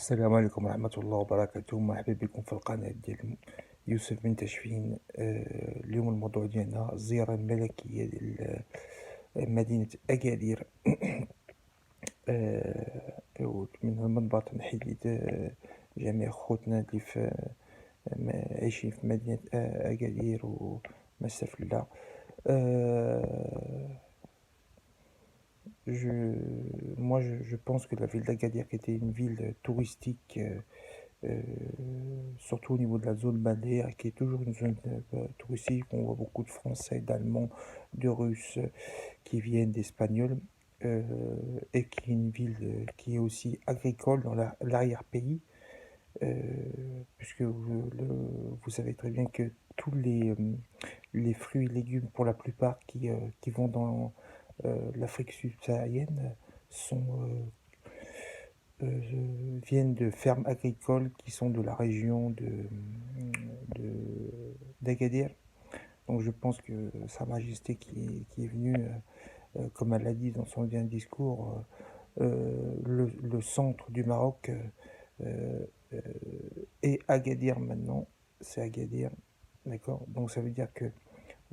السلام عليكم ورحمة الله وبركاته، مرحبا بكم في القناة ديال يوسف بن تشفين. اليوم الموضوع ديالنا الزيارة الملكية ديال مدينة أكادير. من المنبر نحيي جميع خوتنا اللي عايشين في مدينة أكادير ومستفلة. Je pense que la ville d'Agadir était une ville touristique, euh, surtout au niveau de la zone balnéaire, qui est toujours une zone touristique. On voit beaucoup de Français, d'Allemands, de Russes qui viennent, d'Espagnols, et qui est une ville qui est aussi agricole dans l'arrière-pays, puisque vous savez très bien que tous les fruits et légumes, pour la plupart, qui vont dans l'Afrique subsaharienne viennent de fermes agricoles qui sont de la région d'Agadir. Donc je pense que Sa Majesté qui est venue, comme elle l'a dit dans son dernier discours, le centre du Maroc est Agadir maintenant. C'est Agadir, d'accord. Donc ça veut dire que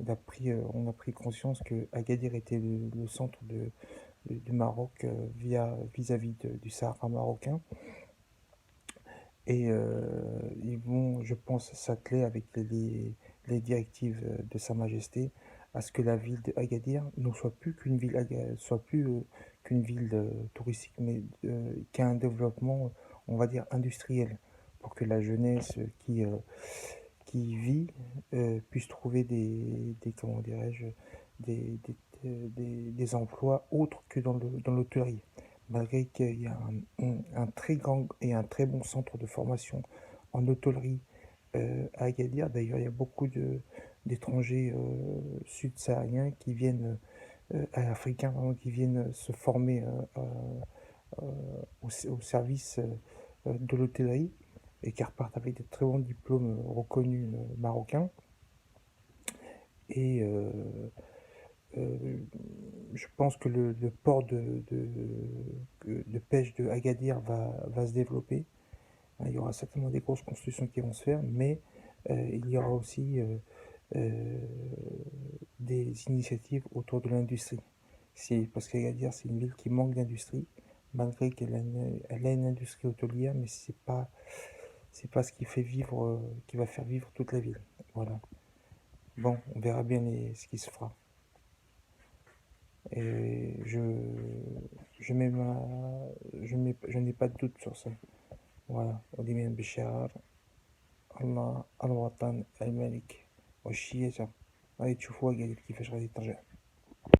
on a pris conscience que Agadir était le centre du Maroc, vis-à-vis du Sahara marocain. Et ils vont, je pense, s'atteler avec les directives de Sa Majesté à ce que la ville d'Agadir ne soit plus qu'une ville touristique, mais qu'à un développement, on va dire, industriel, pour que la jeunesse qui vit puisse trouver comment dirais-je, des, des emplois autres que dans l'hôtellerie. Malgré qu'il y a un très grand et un très bon centre de formation en hôtellerie à Agadir. D'ailleurs, il y a beaucoup d'étrangers sud-sahariens qui viennent, africains, pardon, qui viennent se former au service de l'hôtellerie, et qui repartent avec des très bons diplômes reconnus marocains. Et je pense que le port de pêche de Agadir va se développer. Il y aura certainement des grosses constructions qui vont se faire, mais il y aura aussi des initiatives autour de l'industrie. Parce qu'Agadir, c'est une ville qui manque d'industrie, malgré elle a une industrie hôtelière, mais c'est pas ce qui fait vivre, qui va faire vivre toute la ville. Voilà. Bon, on verra bien ce qui se fera. Et je mets je n'ai pas de doute sur ça. Voilà. وديما بالشعار الله الوطن الملك والشياسة. غادي تشوفوها كاع كيفاش غادي ترجع.